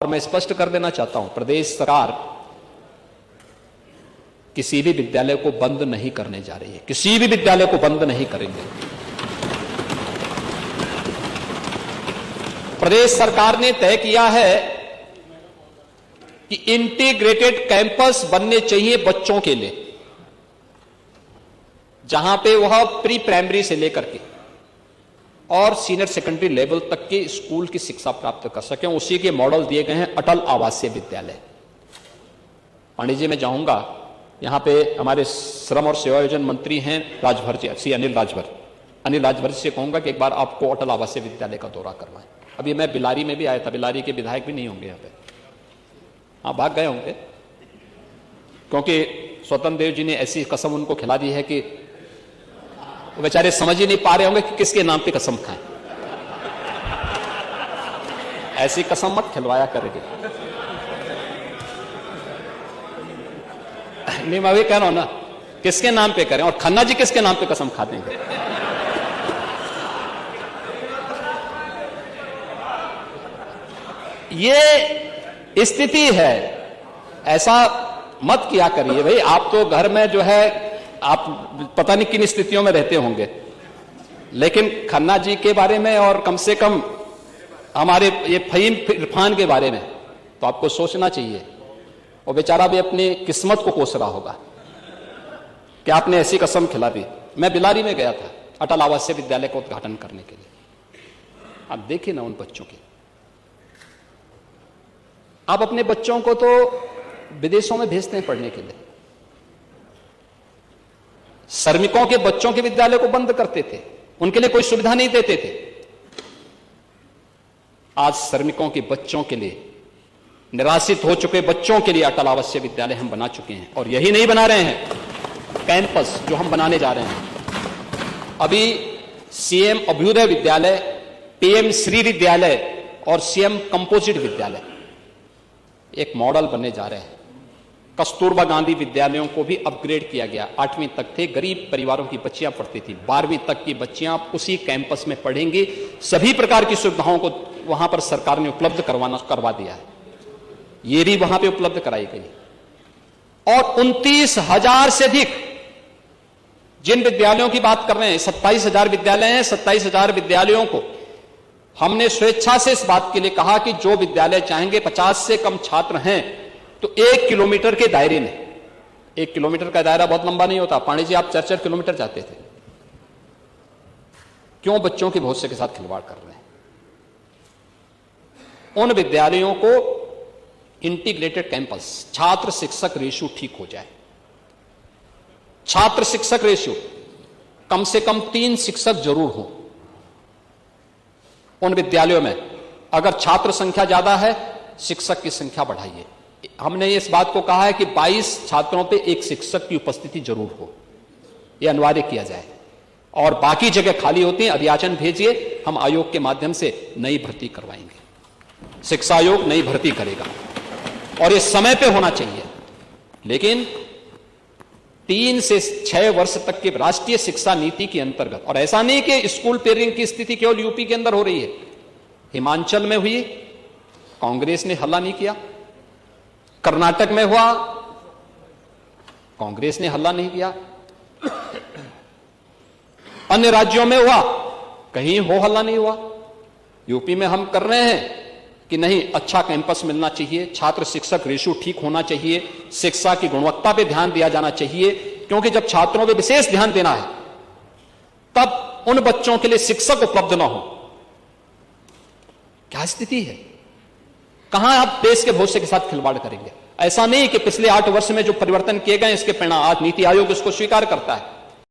और मैं स्पष्ट कर देना चाहता हूं, प्रदेश सरकार किसी भी विद्यालय को बंद नहीं करने जा रही है, किसी भी विद्यालय को बंद नहीं करेंगे। प्रदेश सरकार ने तय किया है कि इंटीग्रेटेड कैंपस बनने चाहिए बच्चों के लिए, जहां पे वह प्री प्राइमरी से लेकर के और सीनियर सेकेंडरी लेवल तक के स्कूल की शिक्षा प्राप्त कर सकें। उसी के मॉडल दिए गए हैं अटल आवासीय विद्यालय। पांडे जी, मैं जाऊंगा, यहां पे हमारे श्रम और सेवायोजन मंत्री हैं राजभर जी, श्री अनिल राजभर जी से कहूंगा कि एक बार आपको अटल आवासीय विद्यालय का दौरा करवाएं। अभी मैं बिलारी में भी आया था, बिलारी के विधायक भी नहीं होंगे यहाँ पे, हाँ भाग गए होंगे, क्योंकि स्वतंत्र देव जी ने ऐसी कसम उनको खिला दी है कि वो बेचारे समझ ही नहीं पा रहे होंगे कि किसके नाम पे कसम खाएं। ऐसी कसम मत खिलवाया करेगी। नहीं, मैं भी कह रहा हूं ना, किसके नाम पे करें, और खन्ना जी किसके नाम पे कसम खा देंगे। ये स्थिति है, ऐसा मत किया करिए भाई। आप तो घर में जो है, आप पता नहीं किन स्थितियों में रहते होंगे, लेकिन खन्ना जी के बारे में और कम से कम हमारे ये फहीम इरफान के बारे में तो आपको सोचना चाहिए। और बेचारा भी अपनी किस्मत को कोस रहा होगा कि आपने ऐसी कसम खिला दी। मैं बिलारी में गया था अटल आवासीय विद्यालय का उद्घाटन करने के लिए। आप देखिए ना उन बच्चों की, आप अपने बच्चों को तो विदेशों में भेजते हैं पढ़ने के लिए, श्रमिकों के बच्चों के विद्यालय को बंद करते थे, उनके लिए कोई सुविधा नहीं देते थे। आज श्रमिकों के बच्चों के लिए, निराश्रित हो चुके बच्चों के लिए अटल आवासीय विद्यालय हम बना चुके हैं। और यही नहीं बना रहे हैं, कैंपस जो हम बनाने जा रहे हैं, अभी सीएम अभ्युदय विद्यालय, पीएम श्री विद्यालय और सीएम कंपोजिट विद्यालय एक मॉडल बनने जा रहे हैं। कस्तूरबा गांधी विद्यालयों को भी अपग्रेड किया गया। 8वीं तक थे, गरीब परिवारों की बच्चियां पढ़ती थी, 12वीं तक की बच्चियां उसी कैंपस में पढ़ेंगी। सभी प्रकार की सुविधाओं को वहां पर सरकार ने उपलब्ध करवा दिया है, ये भी वहां पे उपलब्ध कराई गई। और 29,000 से अधिक जिन विद्यालयों की बात कर रहे हैं, 27,000 विद्यालय हैं, 27,000 विद्यालयों को हमने स्वेच्छा से इस बात के लिए कहा कि जो विद्यालय चाहेंगे, 50 से कम छात्र हैं तो 1 किलोमीटर के दायरे में, 1 किलोमीटर का दायरा बहुत लंबा नहीं होता। पांडे जी, आप 4-4 किलोमीटर जाते थे, क्यों बच्चों के भविष्य के साथ खिलवाड़ कर रहे हैं? उन विद्यालयों को इंटीग्रेटेड कैंपस, छात्र शिक्षक रेशियो ठीक हो जाए। छात्र शिक्षक रेशियो कम से कम 3 शिक्षक जरूर हो उन विद्यालयों में। अगर छात्र संख्या ज्यादा है, शिक्षक की संख्या बढ़ाइए। हमने इस बात को कहा है कि 22 छात्रों पे 1 शिक्षक की उपस्थिति जरूर हो, यह अनिवार्य किया जाए। और बाकी जगह खाली होती हैं, अभियाचन भेजिए, हम आयोग के माध्यम से नई भर्ती करवाएंगे। शिक्षा आयोग नई भर्ती करेगा और ये समय पे होना चाहिए। लेकिन 3 से 6 वर्ष तक के राष्ट्रीय शिक्षा नीति के अंतर्गत, और ऐसा नहीं कि स्कूल पेयरिंग की स्थिति केवल यूपी के अंदर हो रही है, हिमाचल में हुई, कांग्रेस ने हल्ला नहीं किया। कर्नाटक में हुआ, कांग्रेस ने हल्ला नहीं किया। अन्य राज्यों में हुआ, कहीं हो हल्ला नहीं हुआ। यूपी में हम कर रहे हैं कि नहीं, अच्छा कैंपस मिलना चाहिए, छात्र शिक्षक रेशियो ठीक होना चाहिए, शिक्षा की गुणवत्ता पे ध्यान दिया जाना चाहिए, क्योंकि जब छात्रों पे विशेष ध्यान देना है तब उन बच्चों के लिए शिक्षक उपलब्ध ना हो। क्या स्थिति है? कहां आप देश के भविष्य के साथ खिलवाड़ करेंगे? ऐसा नहीं कि पिछले 8 वर्ष में जो परिवर्तन किए गए, इसके परिणाम आज नीति आयोग इसको स्वीकार करता है।